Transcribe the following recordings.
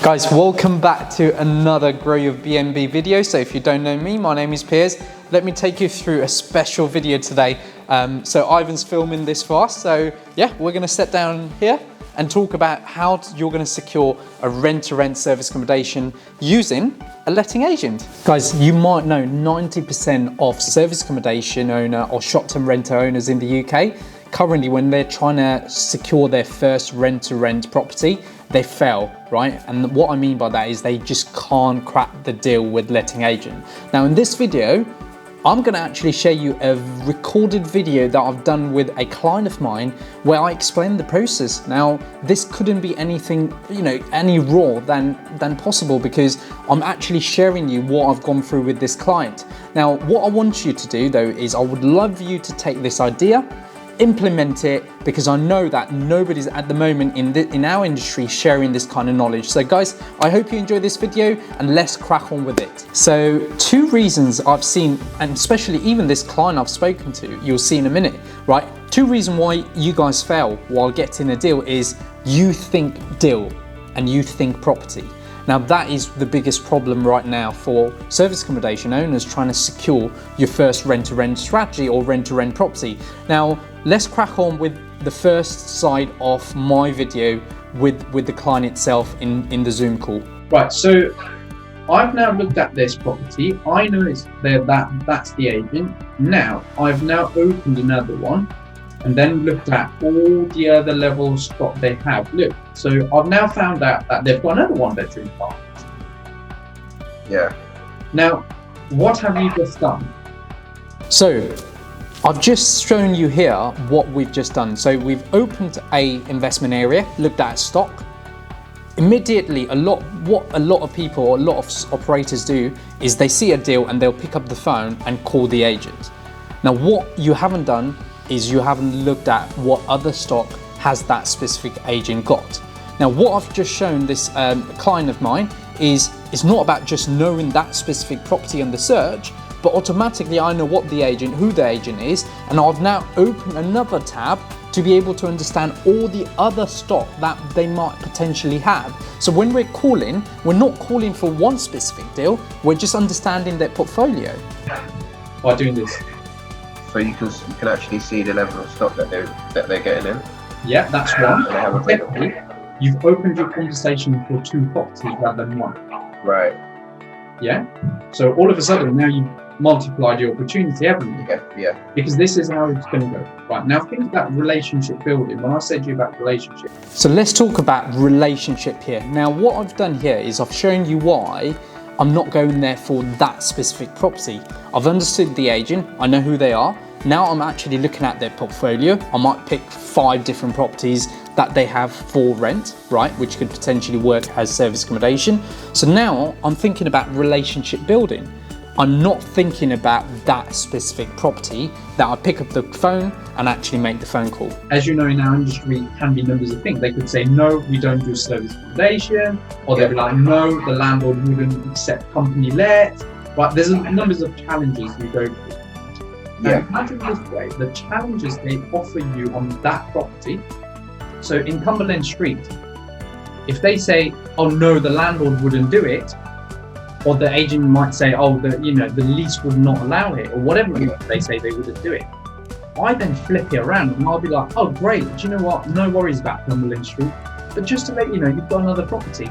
Guys, welcome back to another Grow Your BNB video. So if you don't know me, my name is Piers. Let me take you through a special video today. So Ivan's filming this for us. So yeah, we're gonna sit down here and talk about how you're gonna secure a rent-to-rent service accommodation using a letting agent. Guys, you might know 90% of service accommodation owner or short-term renter owners in the UK, currently when they're trying to secure their first rent-to-rent property, they fail, right? And what I mean by that is they just can't crack the deal with letting agent. Now in this video, I'm gonna actually share you a recorded video that I've done with a client of mine where I explain the process. Now, this couldn't be anything, any raw than possible because I'm actually sharing you what I've gone through with this client. Now, what I want you to do though is I would love you to take this idea, implement it, because I know that nobody's at the moment in our industry sharing this kind of knowledge. So guys, I hope you enjoy this video and let's crack on with it. So two reasons I've seen, and especially even this client I've spoken to, you'll see in a minute, right? Two reasons why you guys fail while getting a deal is you think deal and you think property. Now that is the biggest problem right now for service accommodation owners trying to secure your first rent-to-rent strategy or rent-to-rent property. Now let's crack on with the first side of my video with the client itself in the Zoom call. Right, so I've now looked at this property. I know it's there, that's the agent. Now I've now opened another one and then looked at all the other levels that they have. Look, so I've now found out that they've got another one-bedroom apartment. Yeah. Now, what have you just done? So I've just shown you here what we've just done. So we've opened a investment area, looked at stock. Immediately, what a lot of people or a lot of operators do is they see a deal and they'll pick up the phone and call the agent. Now, what you haven't done is you haven't looked at what other stock has that specific agent got. Now, what I've just shown this client of mine is it's not about just knowing that specific property on the search, but automatically I know what the agent, who the agent is, and I've now opened another tab to be able to understand all the other stock that they might potentially have. So when we're calling, we're not calling for one specific deal, we're just understanding their portfolio. By doing this. So you can actually see the level of stock that they're getting in. Yeah, that's one. And they have available. You've opened your conversation for two properties rather than one. Right. Yeah. So all of a sudden now you've multiplied your opportunity, haven't you? Yeah. Because this is how it's going to go. Right, now think about relationship building. When I said to you about relationship. So let's talk about relationship here. Now what I've done here is I've shown you why I'm not going there for that specific property. I've understood the agent, I know who they are. Now I'm actually looking at their portfolio. I might pick 5 different properties that they have for rent, right? Which could potentially work as service accommodation. So now I'm thinking about relationship building. I'm not thinking about that specific property that I pick up the phone and actually make the phone call. As you know, in our industry, it can be numbers of things. They could say, no, we don't do service accommodation, or they'll be like, no, the landlord wouldn't accept company let. Right, there's numbers of challenges you go through. Now, imagine this way, the challenges they offer you on that property. So in Cumberland Street, if they say, oh no, the landlord wouldn't do it, or the agent might say, oh, the lease would not allow it, or whatever they say they wouldn't do it. I then flip it around and I'll be like, oh great, do you know what? No worries about Cumberland Street, but just to let you know, you've got another property.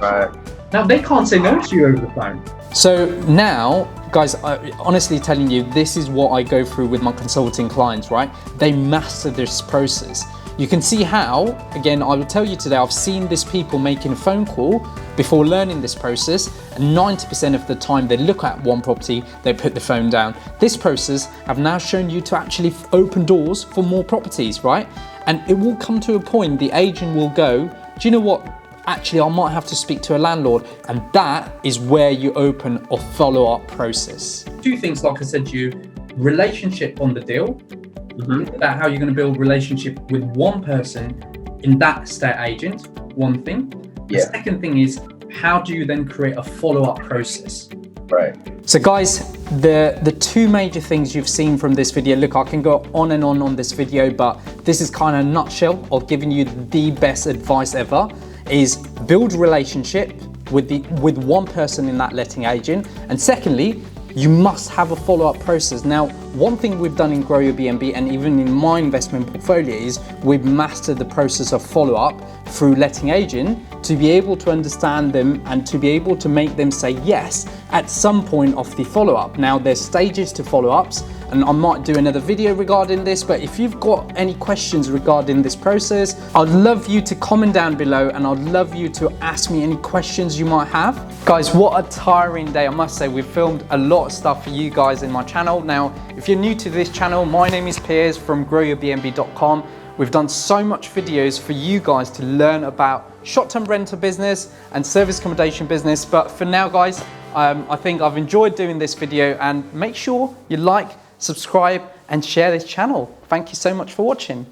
Right. Now they can't say no to you over the phone. So now, guys, honestly telling you, this is what I go through with my consulting clients, right? They master this process. You can see how, again, I will tell you today, I've seen these people making a phone call before learning this process, and 90% of the time they look at one property, they put the phone down. This process have now shown you to actually open doors for more properties, right? And it will come to a point, the agent will go, do you know what? Actually, I might have to speak to a landlord, and that is where you open a follow-up process. Two things, like I said to you, relationship on the deal, about how you're going to build relationship with one person in that estate agent, one thing. Yeah. The second thing is, how do you then create a follow-up process? Right. So guys, the two major things you've seen from this video, look, I can go on and on this video, but this is kind of a nutshell of giving you the best advice ever. is build relationship with one person in that letting agent, and secondly, you must have a follow-up process. Now, one thing we've done in Grow Your B&B and even in my investment portfolio is we've mastered the process of follow-up through letting agent to be able to understand them and to be able to make them say yes at some point of the follow-up. Now, there's stages to follow-ups, and I might do another video regarding this, but if you've got any questions regarding this process, I'd love you to comment down below, and I'd love you to ask me any questions you might have. Guys, what a tiring day, I must say. We've filmed a lot of stuff for you guys in my channel. Now, if you're new to this channel, my name is Piers from GrowYourBnb.com. We've done so much videos for you guys to learn about short-term rental business and service accommodation business. But for now, guys, I think I've enjoyed doing this video, and make sure you like, subscribe and share this channel. Thank you so much for watching.